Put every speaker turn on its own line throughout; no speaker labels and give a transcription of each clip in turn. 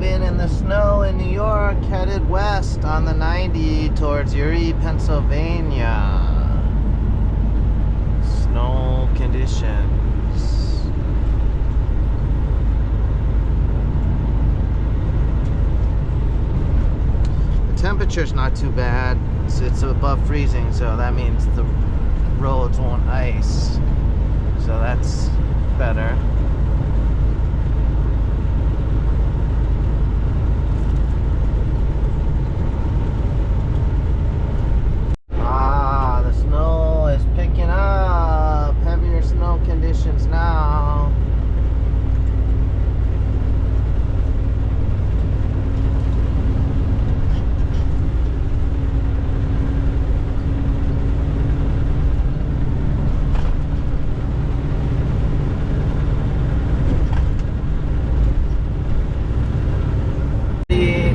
been in the snow in New York, headed west on the 90 towards Erie, Pennsylvania. Snow conditions. The temperature's not too bad. It's above freezing, so that means the roads won't ice. So that's better. The snow is picking up. Heavier snow conditions now.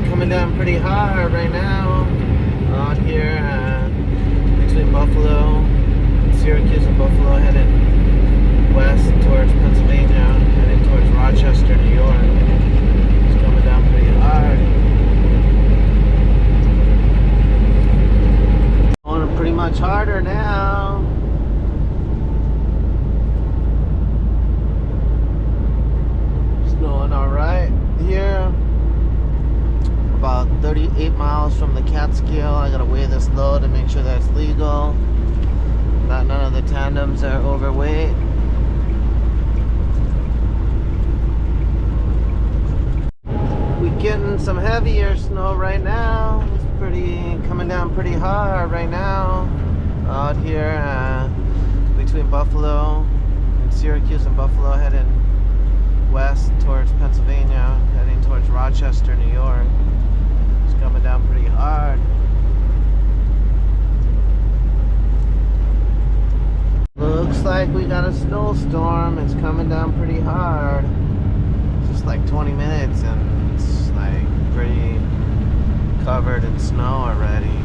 Coming down pretty hard right now out here between Buffalo, Syracuse and Buffalo, heading west towards Pennsylvania, heading towards Rochester, New York. It's coming down pretty hard. Going pretty much harder now. Snowing alright here. About 38 miles from the Catskill. I gotta weigh this load to make sure that's legal. That none of the tandems are overweight. We're getting some heavier snow right now. It's coming down pretty hard right now out here between Buffalo and Syracuse and Buffalo, heading west towards Pennsylvania, heading towards Rochester, New York. Coming down pretty hard. Looks like we got a snowstorm. It's coming down pretty hard. Just like 20 minutes and it's like pretty covered in snow already.